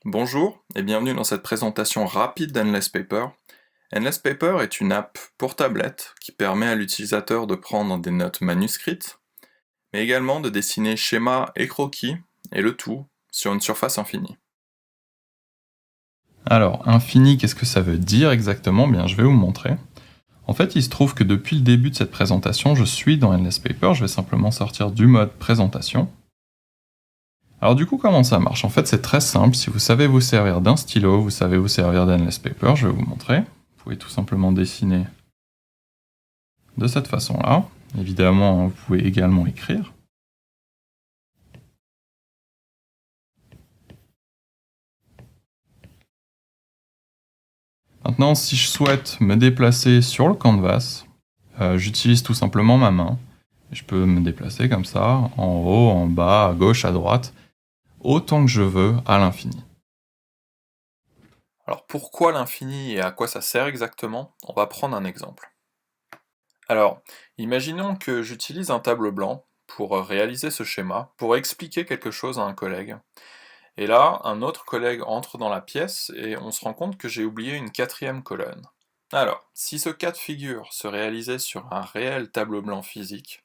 Bonjour et bienvenue dans cette présentation rapide d'Endless Paper. Endless Paper est une app pour tablette qui permet à l'utilisateur de prendre des notes manuscrites, mais également de dessiner schémas et croquis, et le tout sur une surface infinie. Alors, infini, qu'est-ce que ça veut dire exactement? Bien, je vais vous montrer. En fait, il se trouve que depuis le début de cette présentation, je suis dans Endless Paper, je vais simplement sortir du mode présentation. Alors du coup, comment ça marche? En fait, c'est très simple. Si vous savez vous servir d'un stylo, vous savez vous servir d'Endless Paper, je vais vous montrer. Vous pouvez tout simplement dessiner de cette façon-là. Évidemment, vous pouvez également écrire. Maintenant, si je souhaite me déplacer sur le canvas, j'utilise tout simplement ma main. Je peux me déplacer comme ça, en haut, en bas, à gauche, à droite, autant que je veux, à l'infini. Alors pourquoi l'infini et à quoi ça sert exactement? On va prendre un exemple. Alors, imaginons que j'utilise un tableau blanc pour réaliser ce schéma, pour expliquer quelque chose à un collègue. Et là, un autre collègue entre dans la pièce et on se rend compte que j'ai oublié une quatrième colonne. Alors, si ce cas de figure se réalisait sur un réel tableau blanc physique,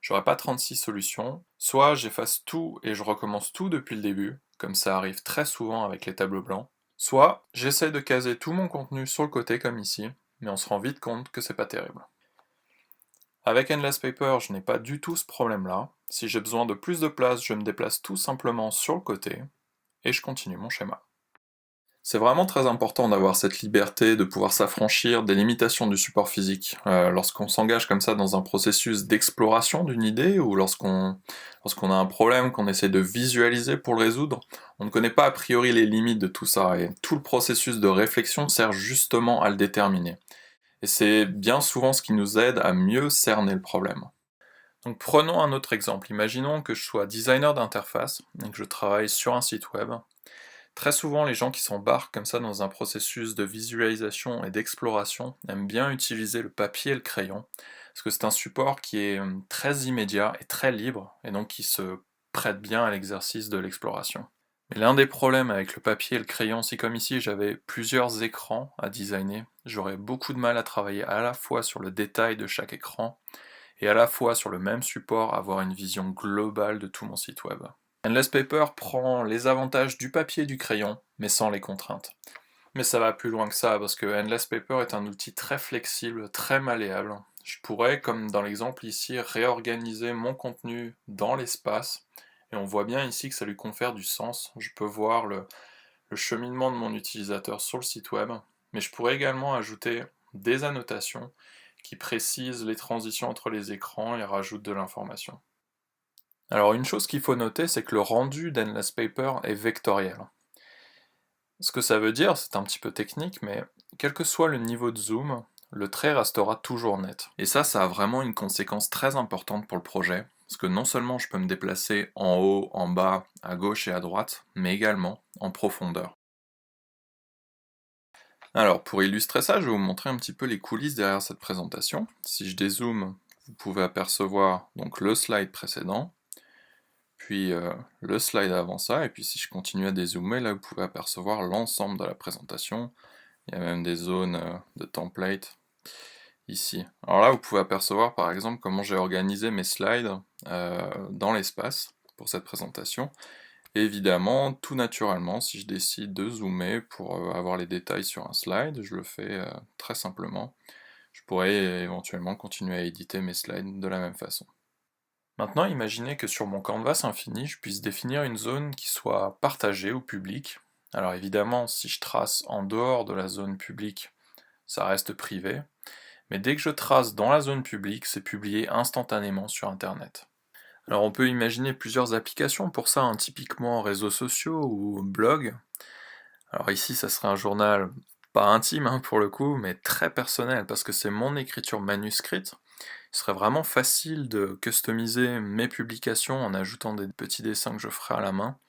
j'aurais pas 36 solutions, soit j'efface tout et je recommence tout depuis le début, comme ça arrive très souvent avec les tableaux blancs, soit j'essaie de caser tout mon contenu sur le côté comme ici, mais on se rend vite compte que c'est pas terrible. Avec Endless Paper, je n'ai pas du tout ce problème-là. Si j'ai besoin de plus de place, je me déplace tout simplement sur le côté, et je continue mon schéma. C'est vraiment très important d'avoir cette liberté de pouvoir s'affranchir des limitations du support physique. Lorsqu'on s'engage comme ça dans un processus d'exploration d'une idée, ou lorsqu'on a un problème qu'on essaie de visualiser pour le résoudre, on ne connaît pas a priori les limites de tout ça, et tout le processus de réflexion sert justement à le déterminer. Et c'est bien souvent ce qui nous aide à mieux cerner le problème. Donc prenons un autre exemple. Imaginons que je sois designer d'interface et que je travaille sur un site web. Très souvent, les gens qui s'embarquent comme ça dans un processus de visualisation et d'exploration aiment bien utiliser le papier et le crayon, parce que c'est un support qui est très immédiat et très libre, et donc qui se prête bien à l'exercice de l'exploration. Mais l'un des problèmes avec le papier et le crayon, c'est comme ici j'avais plusieurs écrans à designer, j'aurais beaucoup de mal à travailler à la fois sur le détail de chaque écran, et à la fois sur le même support avoir une vision globale de tout mon site web. Endless Paper prend les avantages du papier et du crayon, mais sans les contraintes. Mais ça va plus loin que ça, parce que Endless Paper est un outil très flexible, très malléable. Je pourrais, comme dans l'exemple ici, réorganiser mon contenu dans l'espace, et on voit bien ici que ça lui confère du sens. Je peux voir le cheminement de mon utilisateur sur le site web, mais je pourrais également ajouter des annotations qui précisent les transitions entre les écrans et rajoutent de l'information. Alors une chose qu'il faut noter, c'est que le rendu d'Endless Paper est vectoriel. Ce que ça veut dire, c'est un petit peu technique, mais quel que soit le niveau de zoom, le trait restera toujours net. Et ça a vraiment une conséquence très importante pour le projet, parce que non seulement je peux me déplacer en haut, en bas, à gauche et à droite, mais également en profondeur. Alors pour illustrer ça, je vais vous montrer un petit peu les coulisses derrière cette présentation. Si je dézoome, vous pouvez apercevoir donc le slide précédent, puis le slide avant ça, et puis si je continue à dézoomer, là vous pouvez apercevoir l'ensemble de la présentation. Il y a même des zones de template ici. Alors là vous pouvez apercevoir par exemple comment j'ai organisé mes slides dans l'espace pour cette présentation. Et évidemment, tout naturellement, si je décide de zoomer pour avoir les détails sur un slide, je le fais très simplement. Je pourrais éventuellement continuer à éditer mes slides de la même façon. Maintenant, imaginez que sur mon canvas infini, je puisse définir une zone qui soit partagée ou publique. Alors évidemment, si je trace en dehors de la zone publique, ça reste privé. Mais dès que je trace dans la zone publique, c'est publié instantanément sur Internet. Alors on peut imaginer plusieurs applications pour ça, hein, typiquement réseaux sociaux ou blog. Alors ici, ça serait un journal pas intime hein, pour le coup, mais très personnel, parce que c'est mon écriture manuscrite. Il serait vraiment facile de customiser mes publications en ajoutant des petits dessins que je ferai à la main.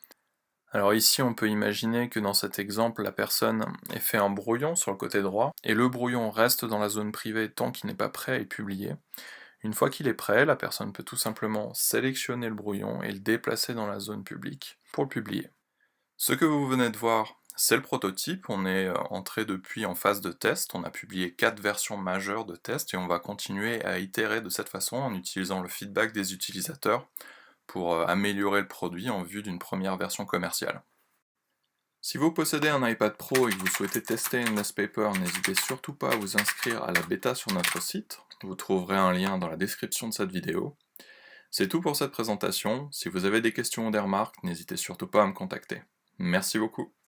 Alors ici, on peut imaginer que dans cet exemple, la personne ait fait un brouillon sur le côté droit, et le brouillon reste dans la zone privée tant qu'il n'est pas prêt à être publié. Une fois qu'il est prêt, la personne peut tout simplement sélectionner le brouillon et le déplacer dans la zone publique pour le publier. Ce que vous venez de voir, c'est le prototype. On est entré depuis en phase de test. On a publié 4 versions majeures de test et on va continuer à itérer de cette façon en utilisant le feedback des utilisateurs pour améliorer le produit en vue d'une première version commerciale. Si vous possédez un iPad Pro et que vous souhaitez tester Endless Paper, n'hésitez surtout pas à vous inscrire à la bêta sur notre site. Vous trouverez un lien dans la description de cette vidéo. C'est tout pour cette présentation. Si vous avez des questions ou des remarques, n'hésitez surtout pas à me contacter. Merci beaucoup.